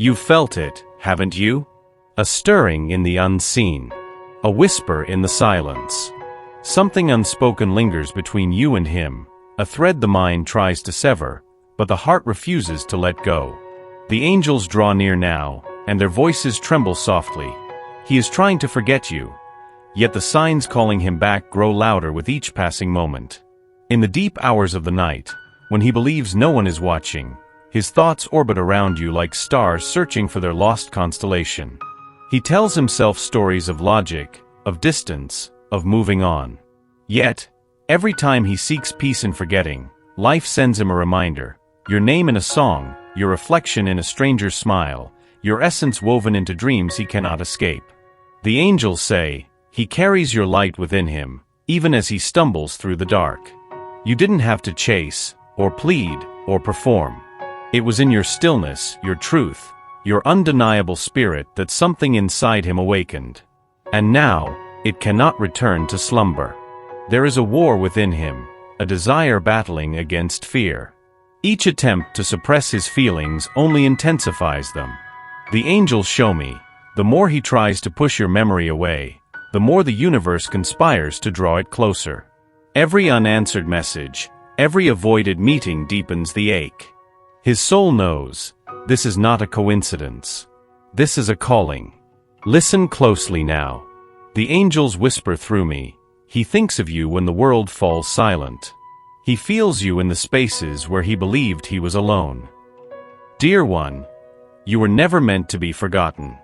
You've felt it, haven't you? A stirring in the unseen. A whisper in the silence. Something unspoken lingers between you and him, a thread the mind tries to sever, but the heart refuses to let go. The angels draw near now, and their voices tremble softly. He is trying to forget you, yet the signs calling him back grow louder with each passing moment. In the deep hours of the night, when he believes no one is watching, his thoughts orbit around you like stars searching for their lost constellation. He tells himself stories of logic, of distance, of moving on. Yet, every time he seeks peace in forgetting, life sends him a reminder, your name in a song, your reflection in a stranger's smile, your essence woven into dreams he cannot escape. The angels say, he carries your light within him, even as he stumbles through the dark. You didn't have to chase, or plead, or perform. It was in your stillness, your truth, your undeniable spirit that something inside him awakened. And now, it cannot return to slumber. There is a war within him, a desire battling against fear. Each attempt to suppress his feelings only intensifies them. The angels show me, the more he tries to push your memory away, the more the universe conspires to draw it closer. Every unanswered message, every avoided meeting deepens the ache. His soul knows, this is not a coincidence. This is a calling. Listen closely now. The angels whisper through me, he thinks of you when the world falls silent. He feels you in the spaces where he believed he was alone. Dear one, you were never meant to be forgotten.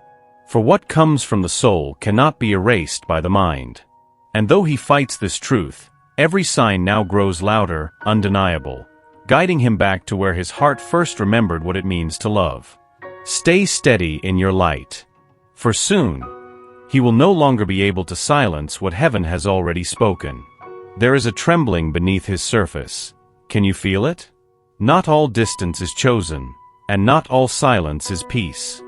For what comes from the soul cannot be erased by the mind. And though he fights this truth, every sign now grows louder, undeniable, guiding him back to where his heart first remembered what it means to love. Stay steady in your light. For soon, he will no longer be able to silence what heaven has already spoken. There is a trembling beneath his surface. Can you feel it? Not all distance is chosen, and not all silence is peace.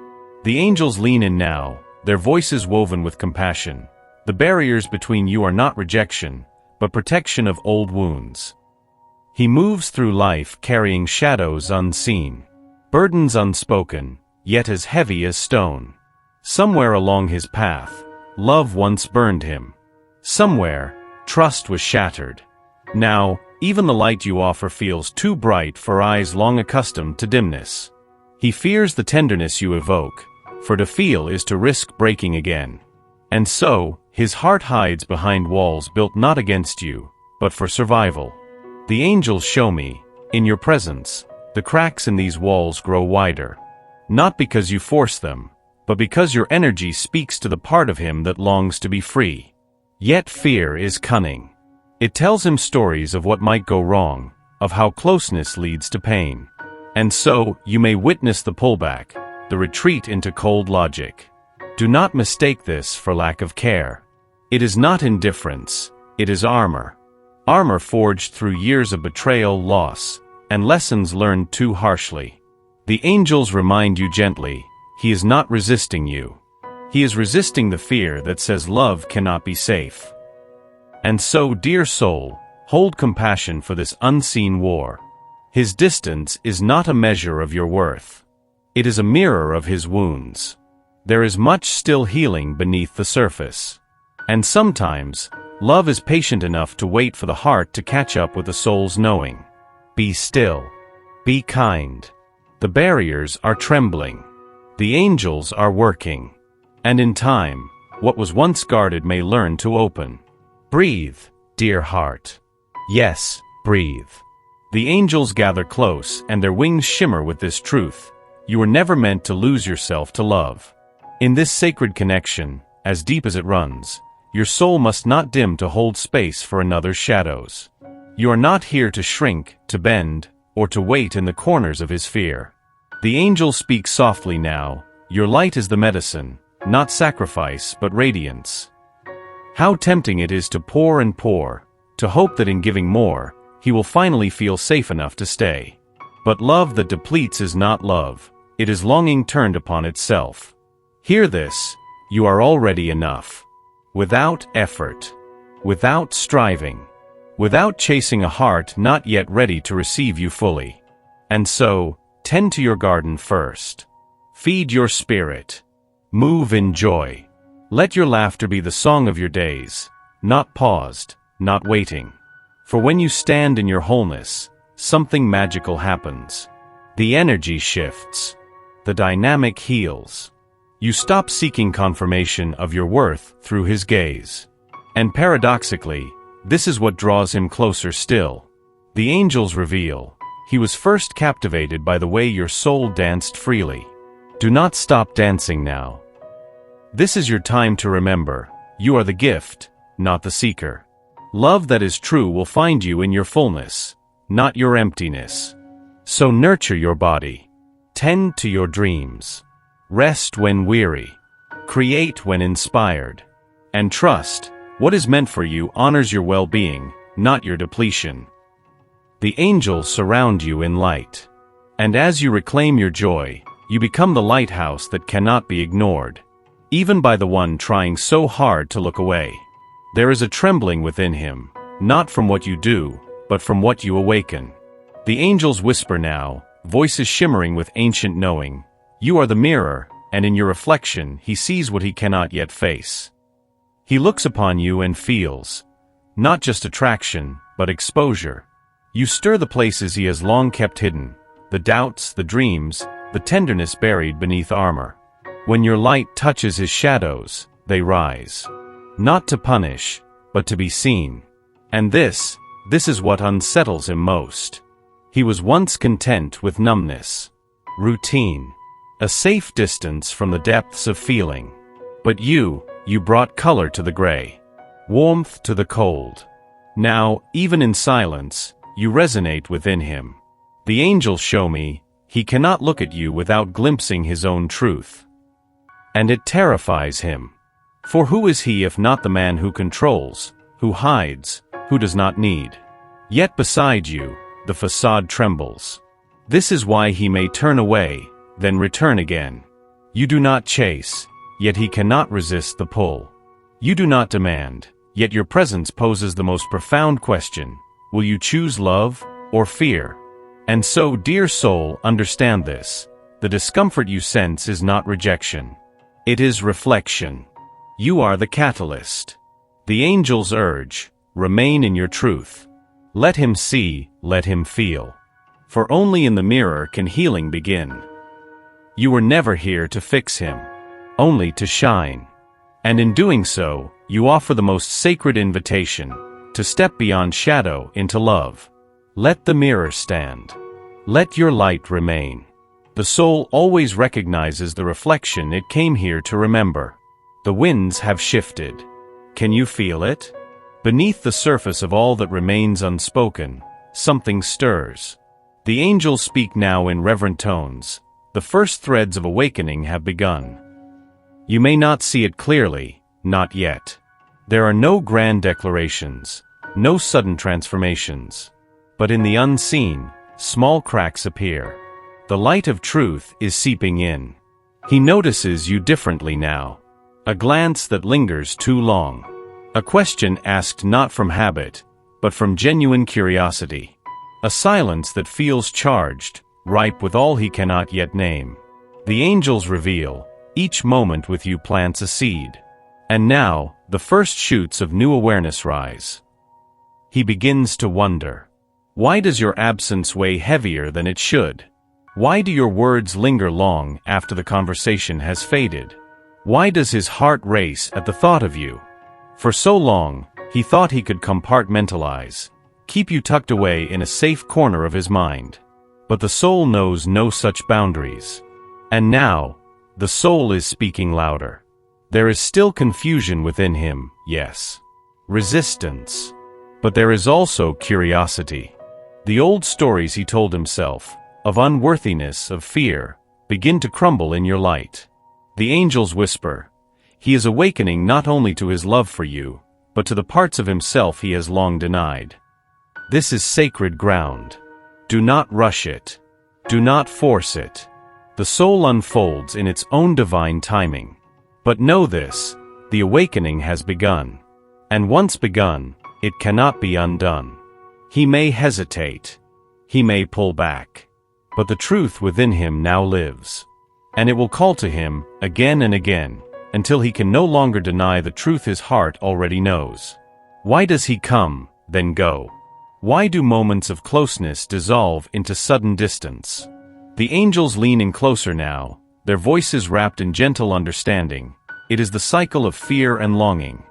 The angels lean in now, their voices woven with compassion. The barriers between you are not rejection, but protection of old wounds. He moves through life carrying shadows unseen, burdens unspoken, yet as heavy as stone. Somewhere along his path, love once burned him. Somewhere, trust was shattered. Now, even the light you offer feels too bright for eyes long accustomed to dimness. He fears the tenderness you evoke, for to feel is to risk breaking again. And so, his heart hides behind walls built not against you, but for survival. The angels show me, in your presence, the cracks in these walls grow wider. Not because you force them, but because your energy speaks to the part of him that longs to be free. Yet fear is cunning. It tells him stories of what might go wrong, of how closeness leads to pain. And so, you may witness the pullback, the retreat into cold logic. Do not mistake this for lack of care. It is not indifference, it is armor. Armor forged through years of betrayal, loss, and lessons learned too harshly. The angels remind you gently, he is not resisting you. He is resisting the fear that says love cannot be safe. And so, dear soul, hold compassion for this unseen war. His distance is not a measure of your worth. It is a mirror of his wounds. There is much still healing beneath the surface. And sometimes, love is patient enough to wait for the heart to catch up with the soul's knowing. Be still. Be kind. The barriers are trembling. The angels are working. And in time, what was once guarded may learn to open. Breathe, dear heart. Yes, breathe. The angels gather close and their wings shimmer with this truth. You were never meant to lose yourself to love. In this sacred connection, as deep as it runs, your soul must not dim to hold space for another's shadows. You are not here to shrink, to bend, or to wait in the corners of his fear. The angels speak softly now, your light is the medicine, not sacrifice but radiance. How tempting it is to pour and pour, to hope that in giving more, he will finally feel safe enough to stay. But love that depletes is not love, it is longing turned upon itself. Hear this, you are already enough. Without effort, without striving, without chasing a heart not yet ready to receive you fully. And so, tend to your garden first. Feed your spirit. Move in joy. Let your laughter be the song of your days, not paused, not waiting. For when you stand in your wholeness, something magical happens. The energy shifts. The dynamic heals. You stop seeking confirmation of your worth through his gaze. And paradoxically, this is what draws him closer still. The angels reveal, he was first captivated by the way your soul danced freely. Do not stop dancing now. This is your time to remember, you are the gift, not the seeker. Love that is true will find you in your fullness, not your emptiness. So nurture your body. Tend to your dreams. Rest when weary. Create when inspired. And trust, what is meant for you honors your well-being, not your depletion. The angels surround you in light. And as you reclaim your joy, you become the lighthouse that cannot be ignored, even by the one trying so hard to look away. There is a trembling within him, not from what you do, but from what you awaken. The angels whisper now, voices shimmering with ancient knowing. You are the mirror, and in your reflection he sees what he cannot yet face. He looks upon you and feels, not just attraction, but exposure. You stir the places he has long kept hidden, the doubts, the dreams, the tenderness buried beneath armor. When your light touches his shadows, they rise. Not to punish, but to be seen. And this is what unsettles him most. He was once content with numbness, routine, a safe distance from the depths of feeling. But you brought color to the gray, warmth to the cold. Now, even in silence, you resonate within him. The angels show me, he cannot look at you without glimpsing his own truth. And it terrifies him. For who is he if not the man who controls, who hides, who does not need? Yet beside you, the facade trembles. This is why he may turn away, then return again. You do not chase, yet he cannot resist the pull. You do not demand, yet your presence poses the most profound question. Will you choose love or fear? And so, dear soul, understand this. The discomfort you sense is not rejection. It is reflection. You are the catalyst. The angels urge, remain in your truth. Let him see, let him feel. For only in the mirror can healing begin. You were never here to fix him, only to shine. And in doing so, you offer the most sacred invitation, to step beyond shadow into love. Let the mirror stand. Let your light remain. The soul always recognizes the reflection it came here to remember. The winds have shifted. Can you feel it? Beneath the surface of all that remains unspoken, something stirs. The angels speak now in reverent tones. The first threads of awakening have begun. You may not see it clearly, not yet. There are no grand declarations, no sudden transformations. But in the unseen, small cracks appear. The light of truth is seeping in. He notices you differently now. A glance that lingers too long. A question asked not from habit, but from genuine curiosity. A silence that feels charged, ripe with all he cannot yet name. The angels reveal, each moment with you plants a seed. And now, the first shoots of new awareness rise. He begins to wonder. Why does your absence weigh heavier than it should? Why do your words linger long after the conversation has faded? Why does his heart race at the thought of you? For so long, he thought he could compartmentalize, keep you tucked away in a safe corner of his mind. But the soul knows no such boundaries. And now, the soul is speaking louder. There is still confusion within him, yes. Resistance. But there is also curiosity. The old stories he told himself, of unworthiness, of fear, begin to crumble in your light. The angels whisper, he is awakening not only to his love for you, but to the parts of himself he has long denied. This is sacred ground. Do not rush it. Do not force it. The soul unfolds in its own divine timing. But know this, the awakening has begun. And once begun, it cannot be undone. He may hesitate. He may pull back. But the truth within him now lives. and it will call to him, again and again, until he can no longer deny the truth his heart already knows. Why does he come, then go? Why do moments of closeness dissolve into sudden distance? The angels lean in closer now, their voices wrapped in gentle understanding. It is the cycle of fear and longing.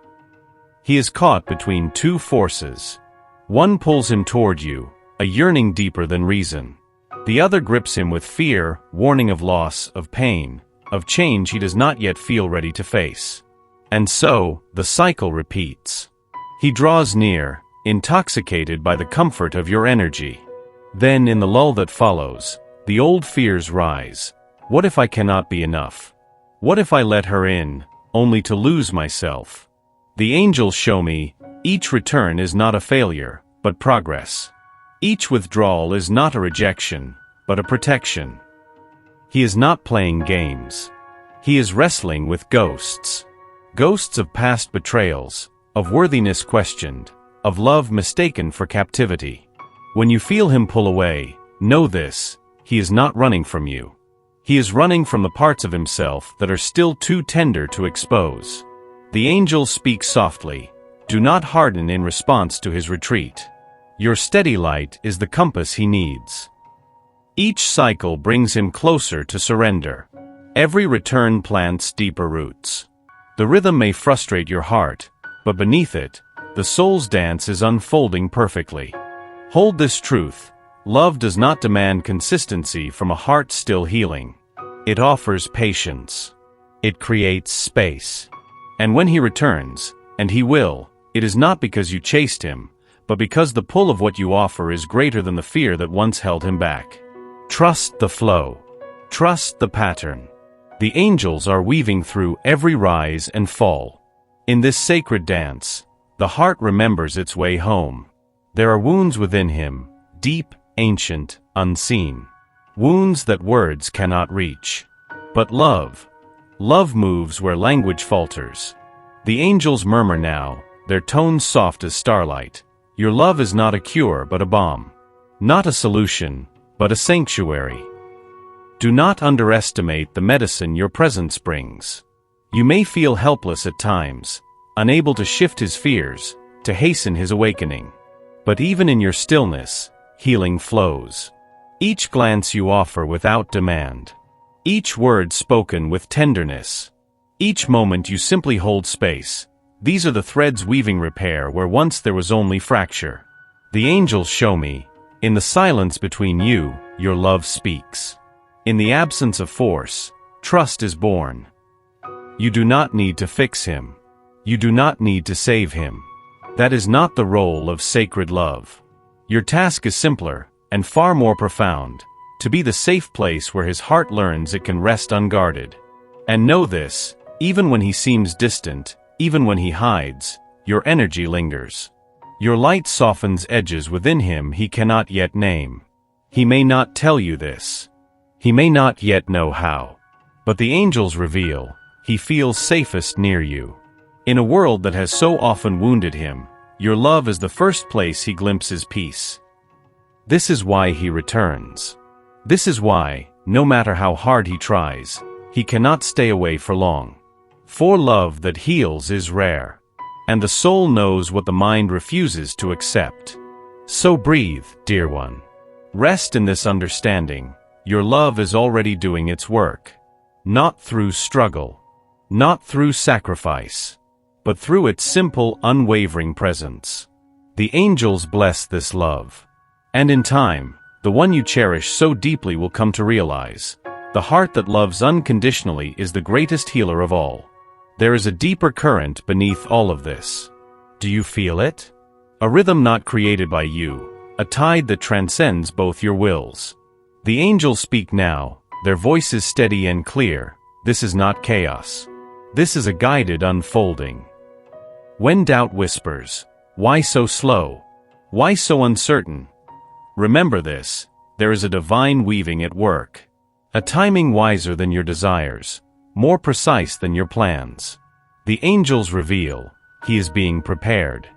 He is caught between two forces. One pulls him toward you, a yearning deeper than reason. The other grips him with fear, warning of loss, of pain, of change he does not yet feel ready to face. And so, the cycle repeats. He draws near, intoxicated by the comfort of your energy. Then, in the lull that follows, the old fears rise. What if I cannot be enough? What if I let her in, only to lose myself? The angels show me, each return is not a failure, but progress. Each withdrawal is not a rejection, but a protection. He is not playing games. He is wrestling with ghosts. Ghosts of past betrayals, of worthiness questioned, of love mistaken for captivity. When you feel him pull away, know this, he is not running from you. He is running from the parts of himself that are still too tender to expose. The angels speak softly. Do not harden in response to his retreat. Your steady light is the compass he needs. Each cycle brings him closer to surrender. Every return plants deeper roots. The rhythm may frustrate your heart, but beneath it, the soul's dance is unfolding perfectly. Hold this truth. Love does not demand consistency from a heart still healing. It offers patience. It creates space. And when he returns, and he will, it is not because you chased him, but because the pull of what you offer is greater than the fear that once held him back. Trust the flow. Trust the pattern. The angels are weaving through every rise and fall. In this sacred dance, the heart remembers its way home. There are wounds within him, deep, ancient, unseen. Wounds that words cannot reach. But love moves where language falters. The angels murmur now, their tones soft as starlight. Your love is not a cure but a balm. Not a solution, but a sanctuary. Do not underestimate the medicine your presence brings. You may feel helpless at times, unable to shift his fears, to hasten his awakening. But even in your stillness, healing flows. Each glance you offer without demand. Each word spoken with tenderness. Each moment you simply hold space. These are the threads weaving repair where once there was only fracture. The angels show me, in the silence between you, your love speaks. In the absence of force, trust is born. You do not need to fix him. You do not need to save him. That is not the role of sacred love. Your task is simpler, and far more profound, to be the safe place where his heart learns it can rest unguarded. And know this, even when he seems distant, even when he hides, your energy lingers. Your light softens edges within him he cannot yet name. He may not tell you this. He may not yet know how. But the angels reveal, he feels safest near you. In a world that has so often wounded him, your love is the first place he glimpses peace. This is why he returns. This is why, no matter how hard he tries, he cannot stay away for long. For love that heals is rare, and the soul knows what the mind refuses to accept. So breathe, dear one. Rest in this understanding. Your love is already doing its work. Not through struggle, not through sacrifice, but through its simple, unwavering presence. The angels bless this love. And in time, the one you cherish so deeply will come to realize, the heart that loves unconditionally is the greatest healer of all. There is a deeper current beneath all of this. Do you feel it? A rhythm not created by you, a tide that transcends both your wills. The angels speak now, their voices steady and clear. This is not chaos. This is a guided unfolding. When doubt whispers, why so slow? Why so uncertain? Remember this, there is a divine weaving at work. A timing wiser than your desires, more precise than your plans. The angels reveal, he is being prepared.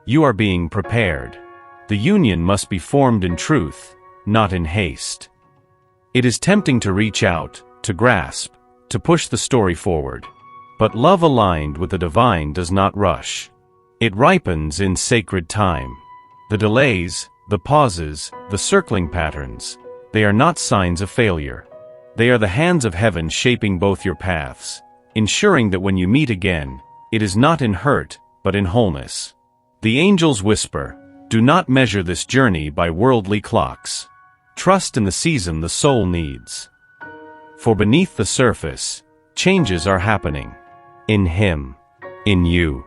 You are being prepared. The union must be formed in truth, not in haste. It is tempting to reach out, to grasp, to push the story forward. But love aligned with the divine does not rush. It ripens in sacred time. The delays, the pauses, the circling patterns, they are not signs of failure. They are the hands of heaven shaping both your paths, ensuring that when you meet again, it is not in hurt, but in wholeness. The angels whisper, "Do not measure this journey by worldly clocks. Trust in the season the soul needs. For beneath the surface, changes are happening. In him, in you,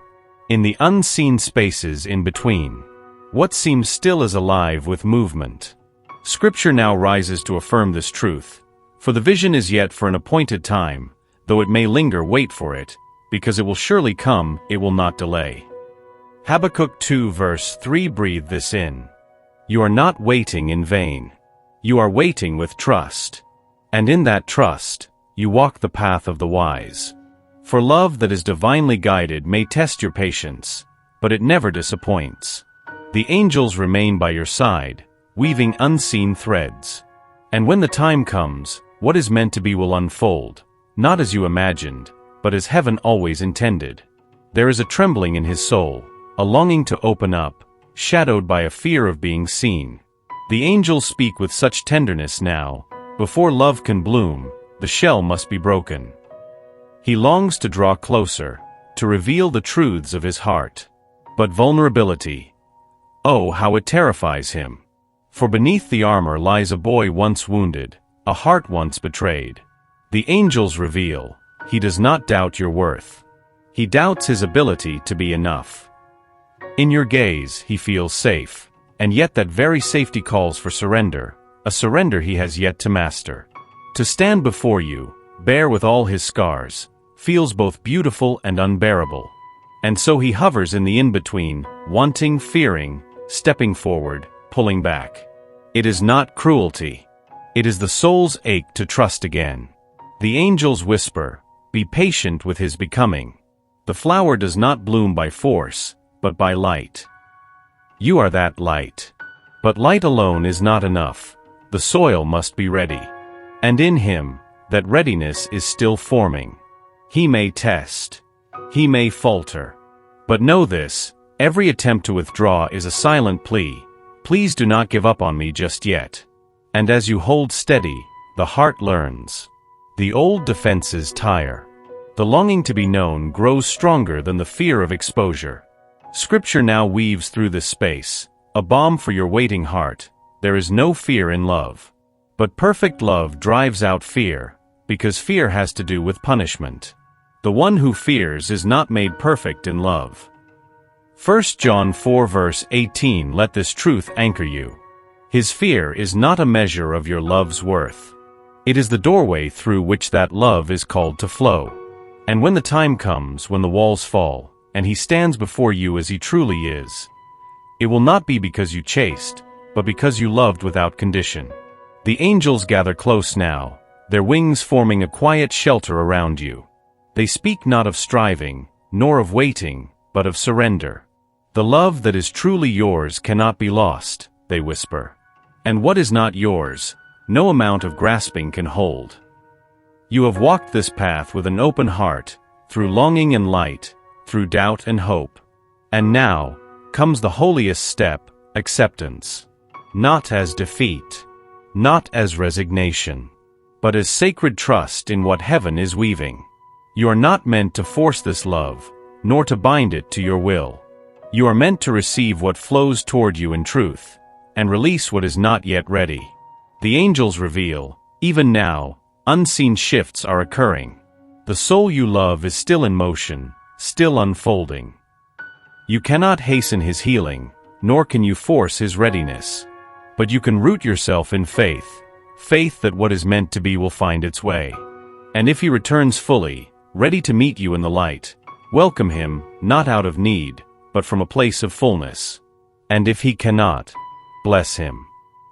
in the unseen spaces in between. What seems still is alive with movement." Scripture now rises to affirm this truth. For the vision is yet for an appointed time, though it may linger, wait for it, because it will surely come, it will not delay. Habakkuk 2 verse 3. Breathe this in. You are not waiting in vain. You are waiting with trust. And in that trust, you walk the path of the wise. For love that is divinely guided may test your patience, but it never disappoints. The angels remain by your side, weaving unseen threads. And when the time comes, what is meant to be will unfold, not as you imagined, but as heaven always intended. There is a trembling in his soul, a longing to open up, shadowed by a fear of being seen. The angels speak with such tenderness now, before love can bloom, the shell must be broken. He longs to draw closer, to reveal the truths of his heart. But vulnerability, oh, how it terrifies him. For beneath the armor lies a boy once wounded, a heart once betrayed. The angels reveal, he does not doubt your worth. He doubts his ability to be enough. In your gaze, he feels safe, and yet that very safety calls for surrender, a surrender he has yet to master. To stand before you, bare with all his scars, feels both beautiful and unbearable. And so he hovers in the in-between, wanting, fearing, stepping forward, pulling back. It is not cruelty. It is the soul's ache to trust again. The angels whisper, be patient with his becoming. The flower does not bloom by force, but by light. You are that light. But light alone is not enough. The soil must be ready. And in him, that readiness is still forming. He may test. He may falter. But know this, every attempt to withdraw is a silent plea. Please do not give up on me just yet. And as you hold steady, the heart learns. The old defenses tire. The longing to be known grows stronger than the fear of exposure. Scripture now weaves through this space, a balm for your waiting heart. There is no fear in love. But perfect love drives out fear, because fear has to do with punishment. The one who fears is not made perfect in love. 1 John 4 verse 18. Let this truth anchor you. His fear is not a measure of your love's worth. It is the doorway through which that love is called to flow. And when the time comes, when the walls fall, and he stands before you as he truly is, it will not be because you chased, but because you loved without condition. The angels gather close now, their wings forming a quiet shelter around you. They speak not of striving, nor of waiting, but of surrender. The love that is truly yours cannot be lost, they whisper. And what is not yours, no amount of grasping can hold. You have walked this path with an open heart, through longing and light, through doubt and hope. And now, comes the holiest step, acceptance. Not as defeat, not as resignation, but as sacred trust in what heaven is weaving. You are not meant to force this love, nor to bind it to your will. You are meant to receive what flows toward you in truth, and release what is not yet ready. The angels reveal, even now, unseen shifts are occurring. The soul you love is still in motion, still unfolding. You cannot hasten his healing, nor can you force his readiness. But you can root yourself in faith, faith that what is meant to be will find its way. And if he returns fully, ready to meet you in the light, welcome him, not out of need, but from a place of fullness. And if he cannot, bless him.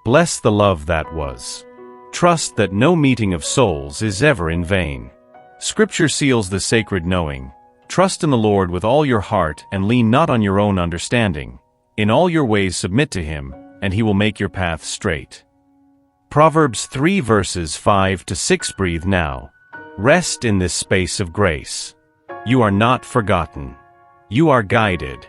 Bless the love that was. Trust that no meeting of souls is ever in vain. Scripture seals the sacred knowing. Trust in the Lord with all your heart and lean not on your own understanding. In all your ways submit to him, and he will make your path straight. Proverbs 3 verses 5 to 6. Breathe now. Rest in this space of grace. You are not forgotten. You are guided.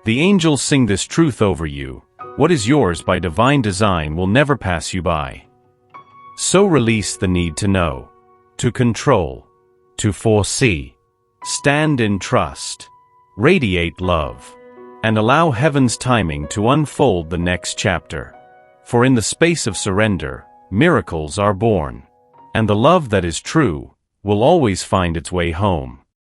The angels sing this truth over you. What is yours by divine design will never pass you by. So release the need to know, to control, to foresee. Stand in trust. Radiate love. And allow heaven's timing to unfold the next chapter. For in the space of surrender, miracles are born. And the love that is true will always find its way home.